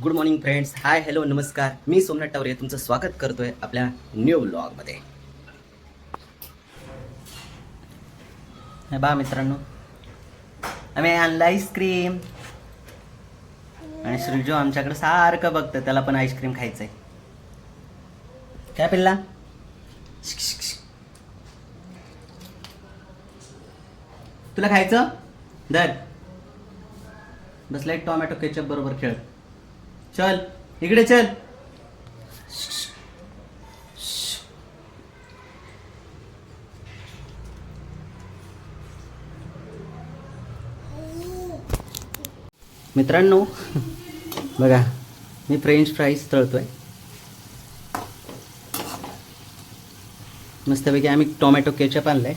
Good morning friends. Hi hello नमस्कार. मी सोमनाथ टावरे तुमचं स्वागत करतोय आपल्या न्यू व्लॉगमध्ये. बा मित्रांनो, आम्ही आणलं आईस्क्रीम आणि श्रीजो आमच्याकडे सारखं बघतं, त्याला पण आईस्क्रीम खायचंय. काय पिल्ला? तुला खायचं? दर बसला एक टोमॅटो केचप बरोबर खेळ. चल इकडे चल. मित्रांनो बघा, मी फ्रेंच फ्राईज तळतोय. मस्तपैकी आम्ही टोमॅटो केचप आणलाय.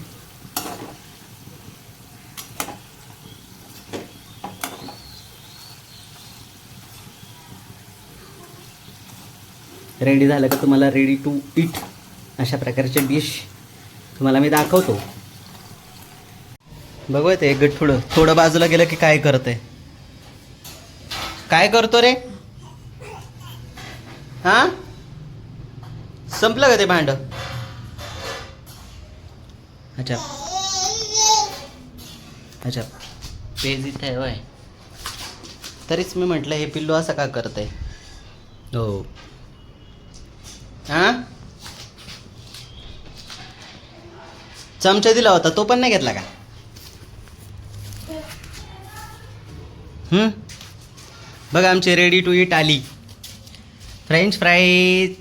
रेडी झालं का तुम्हाला रेडी टू ईट अशा प्रकारचे डिश तुम्हाला मी दाखवतो. बघू ते गट थोडं बाजूला गेलं की काय करत आहे? काय करतो रे? हा, संपलं का ते भांड? अच्छा अच्छा, पेज इथे आहे वय. तरीच मी म्हटलं हे पिल्लू असं का करत आहे. हो हा, चमचा दिला होता तो पण नाही घेतला का? बघा आमची रेडी टू ईट आली फ्रेंच फ्राईज.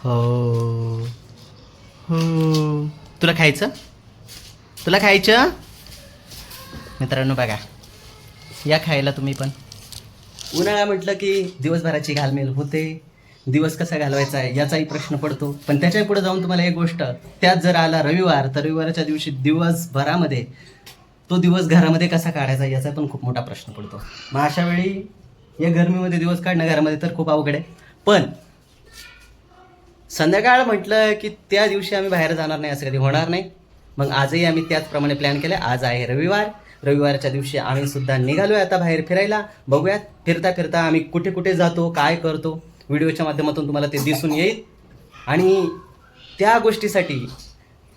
हो हो, तुला खायचं? तुला खायचं? मित्रांनो बघा, या खायला तुम्ही पण. उन्हाळा म्हटलं की दिवसभराची घालमेल होते. दिवस कसा घालवायचा आहे याचाही प्रश्न पडतो. पण त्याच्या पुढे जाऊन तुम्हाला एक गोष्ट, त्यात जर आला रविवार तर रविवारच्या दिवशी दिवसभरामध्ये तो दिवस घरामध्ये कसा काढायचा याचा पण खूप मोठा प्रश्न पडतो. मग अशा वेळी या गरमीमध्ये दिवस काढणं घरामध्ये तर खूप अवघड आहे. पण संध्याकाळ म्हटलं की त्या दिवशी आम्ही बाहेर जाणार नाही असं कधी होणार नाही. मग आजही आम्ही त्याचप्रमाणे प्लॅन केलं. आज आहे रविवार. रविवारच्या दिवशी आम्ही सुद्धा निघालोय आता बाहेर फिरायला. बघूयात फिरता फिरता आम्ही कुठे कुठे जातो, काय करतो, व्हिडिओच्या माध्यमातून तुम्हाला ते दिसून येईल. आणि त्या गोष्टीसाठी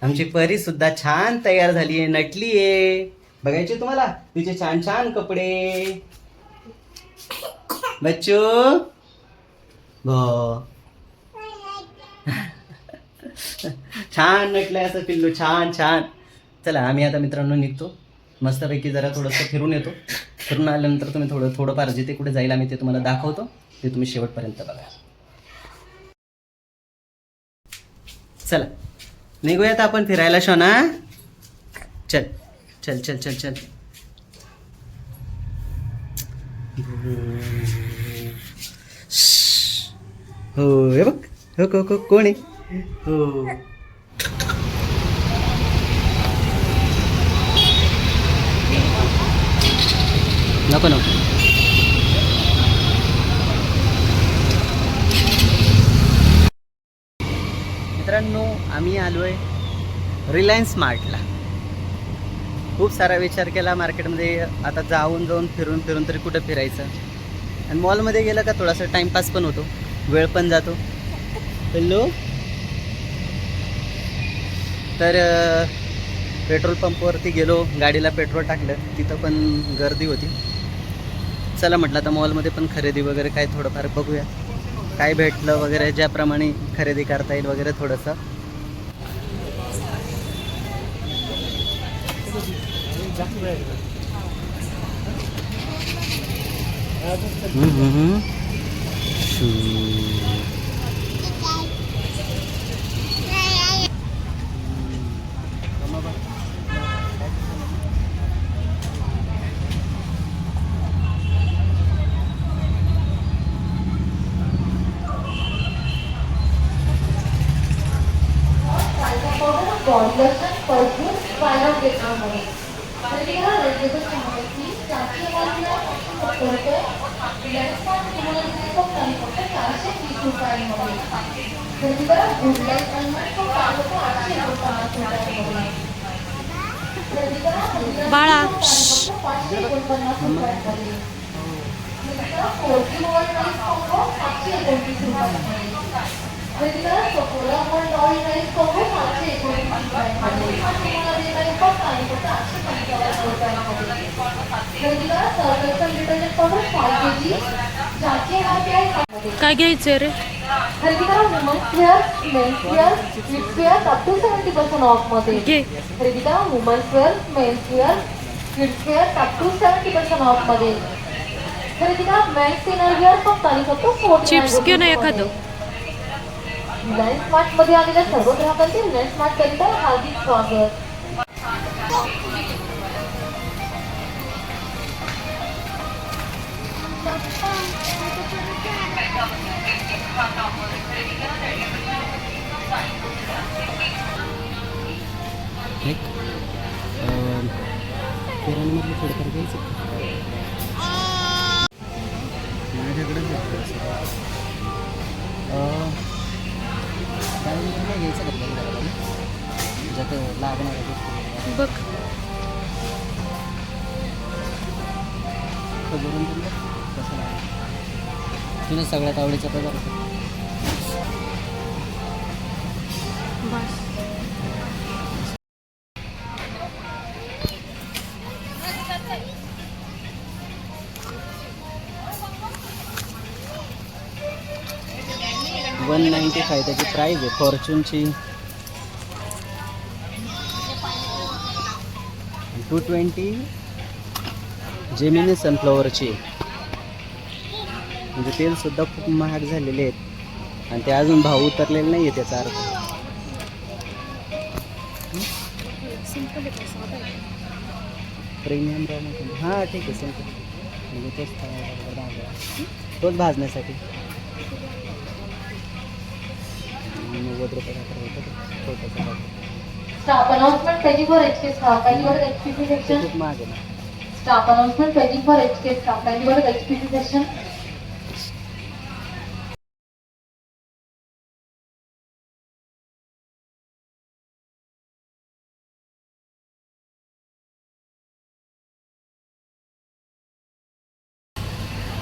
आमची परी सुद्धा छान तयार झाली आहे, नटली आहे. बघायचे तुम्हाला तिचे छान छान कपडे. बच्चू छान नटलंय असं पिल्लू, छान छान. चला आम्ही आता मित्रांनो निघतो. मस्तपैकी जरा थोडंसं फिरून येतो. फिरून आल्यानंतर तुम्ही थोडंफार जिथे कुठे जाईल आम्ही ते तुम्हाला दाखवतो. ते तुम्ही शेवटपर्यंत बघा. चला निघूयात आपण फिरायला शोना. चल चल चल चल चल. हो हे बघ, हो कोण आहे? हो नको नको. मित्रांनो आम्ही आलोय रिलायन्स स्मार्टला. खूप सारा विचार केला मार्केटमध्ये. आता जाऊन फिरून फिरून तरी कुठं फिरायचं. आणि मॉलमध्ये गेलं का थोडासा टाइमपास पण होतो, वेळ पण जातो. हॅलो, तर पेट्रोल पंपवरती गेलो, गाडीला पेट्रोल टाकलं. तिथं पण गर्दी होती. चला म्हटलं आता मॉलमध्ये पण खरेदी वगैरे काय थोडंफार बघूया, काय भेटलं वगैरे, ज्याप्रमाणे खरेदी करता येईल वगैरे थोडंसं. बाळा काय घ्यायचं रे? खरेदी करा women's wear, men's wear, kids wear up to 70% off मध्ये. घे. खरेदी करा women's wear, men's wear, kids wear up to 70% off मध्ये. खरेदी करा मेन्स इनर वेअर फक्त आणि फक्त 49 चिप्स घेऊन एखादं. रिलायन्स स्मार्ट मध्ये आलेल्या सर्व ग्राहकांचे रिलायन्स स्मार्ट करिता हार्दिक स्वागत. एक किराणामधलं थोडंफार घ्यायचं माझ्याकडेच घ्यायचं का ज्यात लागणार बघ बघून कसं लागेल तुला सगळ्यात आवडीचा पदार्थ बस. 195 त्याची प्राईज आहे. फॉर्च्यूनची 220 जेमिनी सनफ्लॉवरची. म्हणजे तेल सुद्धा खूप महाग झालेले आहेत आणि ते अजून भाव उतरलेले नाही आहे. त्याचा अर्थ प्रीमियम हां ठीक आहे सिंपल म्हणजे तोच भाजण्यासाठी 90 रुपये छोटासा staff announcement paging for HK staff paging for HPC section. खूप महाग आहे ना. Staff announcement paging for HK staff paging for HPC section.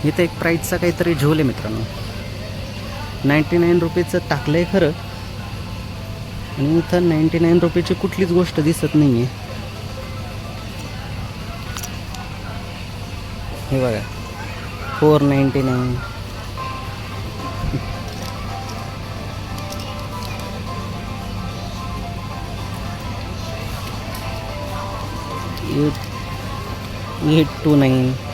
इथं एक प्राईजचा काहीतरी झोल आहे मित्रांनो. 99 रुपयेचं टाकलं आहे खरं आणि इथं 99 रुपयाची कुठलीच गोष्ट दिसत नाही आहे. हे बघा 499. $829.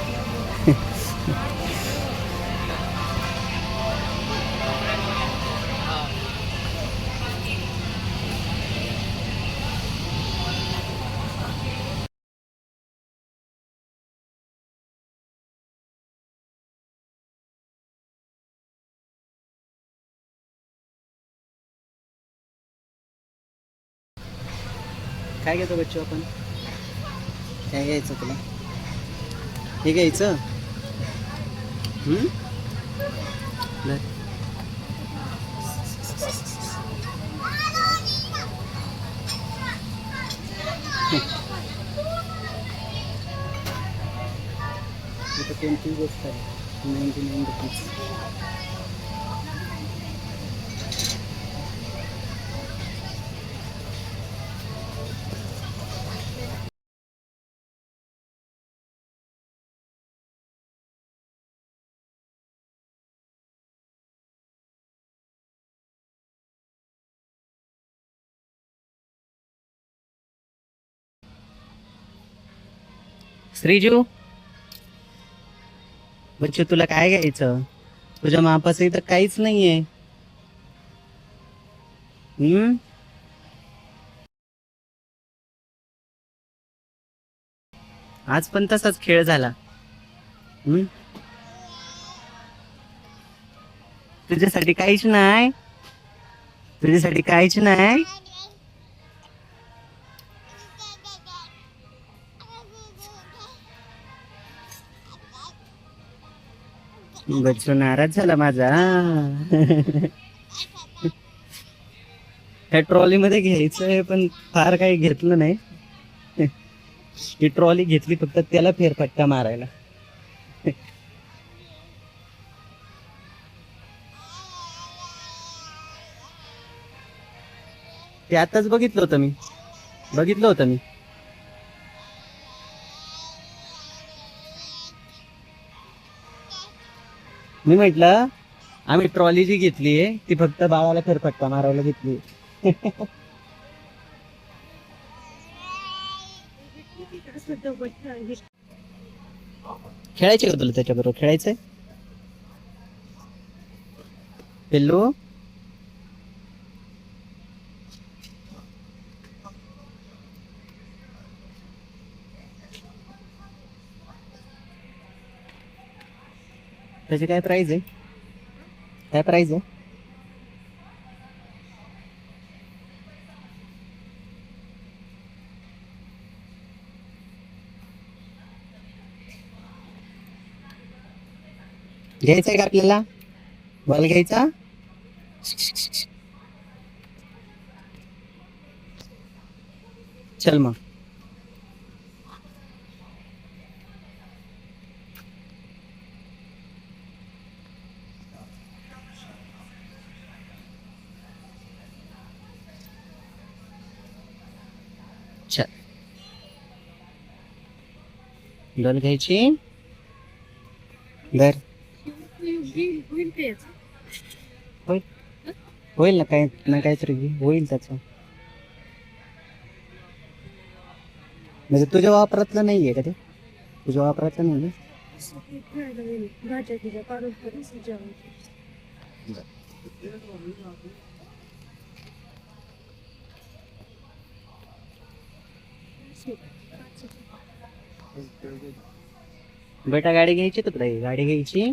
काय घेतो बच्चू आपण? काय घ्यायचं तुला? हे घ्यायचं? बर. इथं कोणतीही गोष्ट आहे 99 रुपीज. श्रीजू बच्चू तुला काय घ्यायचं? तुझ्या मापाचं इथं काहीच नाहीये. आज पण तसाच खेळ झाला. तुझ्यासाठी काहीच नाही. तुझ्यासाठी काहीच नाही. बच्चू नाराज झाला माझा. ह्या ट्रॉली मध्ये घ्यायचंय पण फार काही घेतलं नाही. ही ट्रॉली घेतली फक्त त्याला फेरफटका मारायला. ते आताच बघितलं होतं मी. मी म्हटलं आम्ही ट्रॉली जी घेतलीये ती फक्त बाळाला फेरफटका मारायला घेतली. खेळायचे का तुला त्याच्याबरोबर? खेळायचंय पिल्लू? त्याची काय प्राइस आहे? घ्यायचंय का आपल्याला? बॉल घ्यायचा? चल मग. चल बॉल घ्यायची. धर. होईल ना, काय ना काहीतरी होईल त्याच. म्हणजे तुझ्या वापरातलं नाहीये का ते? तुझ्या वापरातलं नाही. बेटा गाडी घ्यायची तुला? गाडी घ्यायची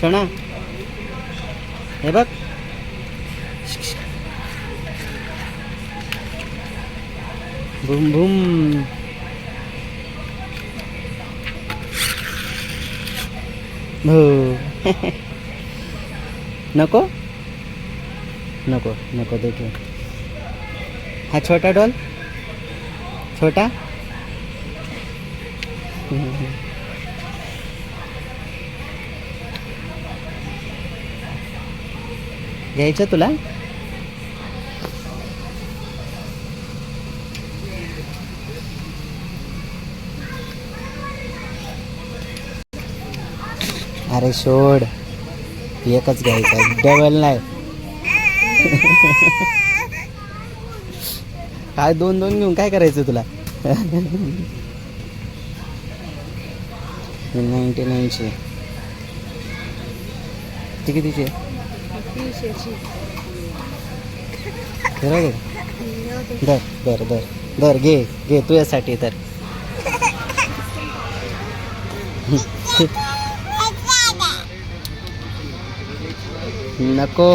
सोना. हे बघ, बुम बुम. हो. नको नको नको देखो. हा छोटा डॉल, छोटा. घ्यायचं तुला? अरे सोड, एकच घ्यायचं, डबल नाही. काय दोन दोन घेऊन काय करायचं तुला? 99ची ती कितीची? दर दर दर दर घे घे तुझ्यासाठी. तर नको.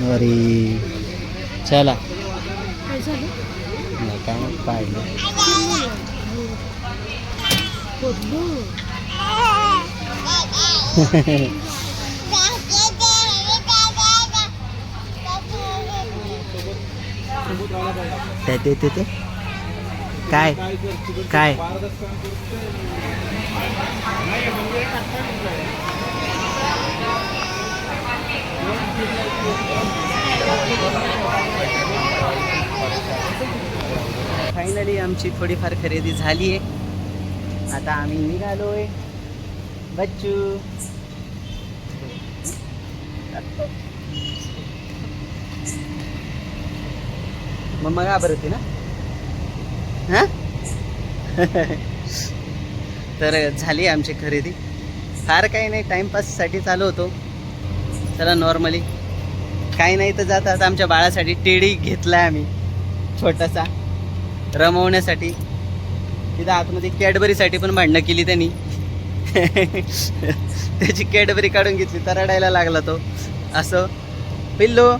अरे चला. नाही काय नाही पाहिलं. ते काय काय फायनली आमची थोडीफार खरेदी झाली आहे. आता आम्ही निघालोय. बच्चू मम्मा घाबरते ना. हा. तर झाली आमची खरेदी. फार काही नाही, टाइमपाससाठी चालू होतो. चला नॉर्मली काही नाही तर जातात. आमच्या बाळासाठी टेडी घेतला आम्ही छोटासा रमवण्यासाठी. तिथं आतमध्ये कॅडबरीसाठी पण भांडणं केली त्यांनी. त्याची कॅडबरी काढून घेतली तर रडायला लागला तो. असं पिल्लू.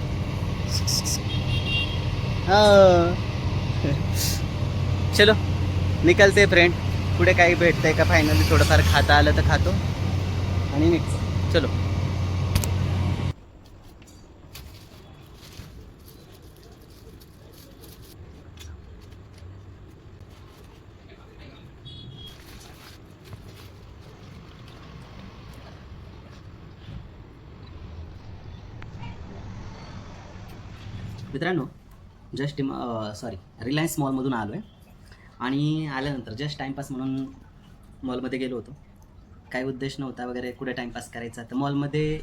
चलो निकलते फ्रेंड. पुढे काही भेटतंय का फायनली थोडंफार खाता आलं तर खातो आणि निघतो. चलो. मित्रांनो जस्ट रिलायन्स मॉलमधून आलो आहे आणि आल्यानंतर जस्ट टाईमपास म्हणून मॉलमध्ये गेलो होतो. काही उद्देश नव्हता वगैरे कुठे टाईमपास करायचा, तर मॉलमध्ये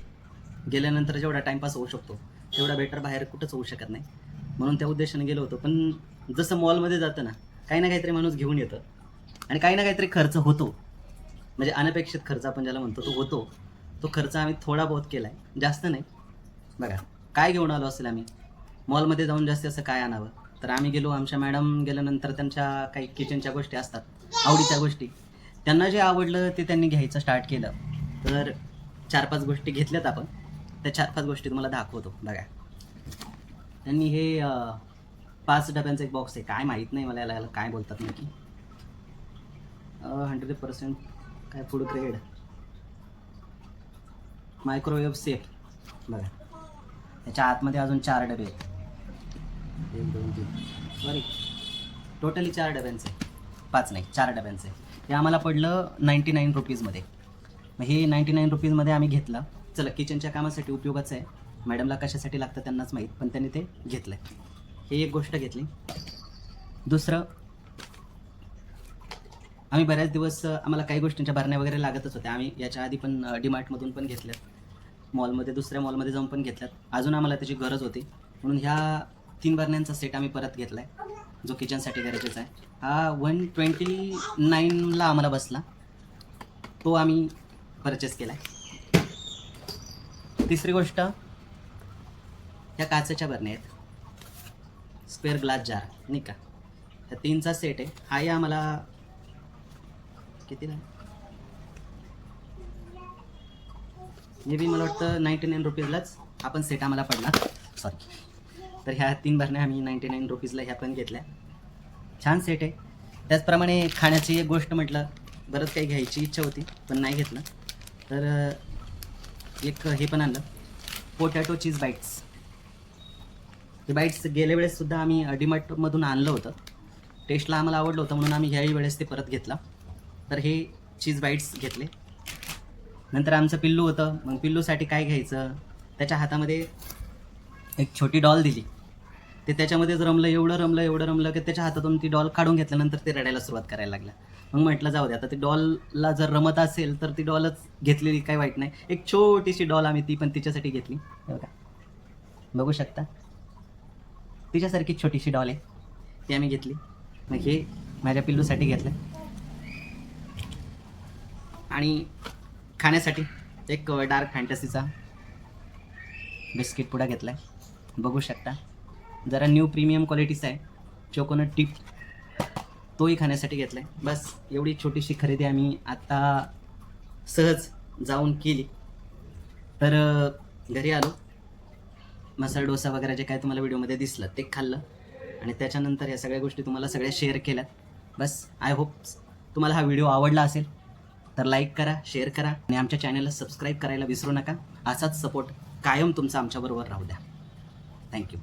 गेल्यानंतर जेवढा टाईमपास होऊ शकतो तेवढा बेटर बाहेर कुठंच होऊ शकत नाही, म्हणून त्या उद्देशाने गेलो होतो. पण जसं मॉलमध्ये जातं ना, काही ना काहीतरी माणूस घेऊन येतं आणि काही ना काहीतरी खर्च होतो, म्हणजे अनपेक्षित खर्च आपण ज्याला म्हणतो तो होतो. तो खर्च आम्ही थोडा बहुत केला आहे, जास्त नाही. बघा काय घेऊन आलो असेल आम्ही मॉलमध्ये जाऊन, जास्त असं काय आणावं. तर आम्ही गेलो, आमच्या मॅडम गेल्यानंतर त्यांच्या काही किचनच्या गोष्टी असतात, आवडीच्या गोष्टी, त्यांना जे आवडलं ते त्यांनी घ्यायचं स्टार्ट केलं. तर 4-5 गोष्टी घेतल्यात आपण, त्या 4-5 गोष्टी तुम्हाला दाखवतो. बघा त्यांनी हे 5 डब्यांचा एक बॉक्स आहे, काय माहीत नाही मला याला काय बोलतात नक्की. 100% काय फूड ग्रेड मायक्रोवेव्ह सेफ. बघा त्याच्या आतमध्ये अजून 4 डबे आहेत, 1 2 3 टोटली 4 डब्यांचे, 5 नाही 4 डब्यांचे. हे आम्हाला पडलं 99 रुपीजमध्ये. मग हे 99 रुपीजमध्ये आम्ही घेतलं. चला किचनच्या कामासाठी उपयोगाचं आहे, मॅडमला कशासाठी लागतं त्यांनाच माहीत, पण त्यांनी ते घेतलं आहे. ही एक गोष्ट घेतली. दुसरं, आम्ही बऱ्याच दिवस आम्हाला काही गोष्टींच्या भरण्या वगैरे लागतच होत्या. आम्ही याच्या आधी पण डीमार्टमधून पण घेतल्यात, मॉलमध्ये दुसऱ्या मॉलमध्ये जाऊन पण घेतल्यात. अजून आम्हाला त्याची गरज होती म्हणून ह्या 3 बरण्यांचा सेट आम्ही परत घेतला आहे, जो किचनसाठी गरजेचा आहे. हा 129ला आम्हाला बसला, तो आम्ही परचेस केला आहे. तिसरी गोष्ट, ह्या काचेच्या बरण्या आहेत, स्क्वेअर ग्लास जार नाही का, ह्या 3चा सेट आहे. हाही आम्हाला कितीला, मे बी मला वाटतं 99 रुपीजलाच आपण सेट आम्हाला पडला. सॉरी, तर ह्या 3 भरण्या आम्ही 99 रुपीजला ह्या पण घेतल्या. छान सेट आहे. त्याचप्रमाणे खाण्याची एक गोष्ट म्हटलं, बरंच काही घ्यायची इच्छा होती पण नाही घेतलं, तर एक हे पण आणलं, पोटॅटो चीज बाईट्स. हे बाईट्स गेल्या वेळेससुद्धा आम्ही डीमार्टमधून आणलं होतं, टेस्टला आम्हाला आवडलं होतं म्हणून आम्ही ह्याही वेळेस ते परत घेतलं. तर हे चीज बाईट्स घेतले. नंतर आमचं पिल्लू होतं, मग पिल्लूसाठी काय घ्यायचं, त्याच्या हातामध्ये एक छोटी डॉल दिली. ते त्याच्यामध्येच रमलं, एवढं रमलं की त्याच्या हातातून ती डॉल काढून घेतल्यानंतर ते रडायला सुरुवात करायला लागला. मग म्हटलं जाऊ दे, आता ती डॉलला जर रमत असेल तर ती डॉलच घेतलेली काही वाईट नाही. एक छोटीशी डॉल आम्ही ती पण तिच्यासाठी घेतली. बघा बघू शकता, तिच्यासारखी छोटीशी डॉल आहे, ती आम्ही घेतली. मग हे माझ्या पिल्लूसाठी घेतलं. आणि खाण्यासाठी एक डार्क फॅन्टसीचा बिस्किट पुडा घेतला आहे, बघू शकता, जरा न्यू प्रीमियम क्वालिटीचा आहे, चोकोनट टिप, तोही खाण्यासाठी घेतला आहे. बस एवढी छोटीशी खरेदी आम्ही आत्ता सहज जाऊन केली. तर घरी आलो, मसाला डोसा वगैरे जे काय तुम्हाला व्हिडिओमध्ये दिसलं ते खाल्लं आणि त्याच्यानंतर या सगळ्या गोष्टी तुम्हाला सगळ्या शेअर केल्यात. बस आय होप तुम्हाला हा व्हिडिओ आवडला असेल तर लाईक करा, शेअर करा आणि आमच्या चॅनलला सबस्क्राईब करायला विसरू नका. असाच सपोर्ट कायम तुमचा आमच्याबरोबर राहू द्या. थँक्यू.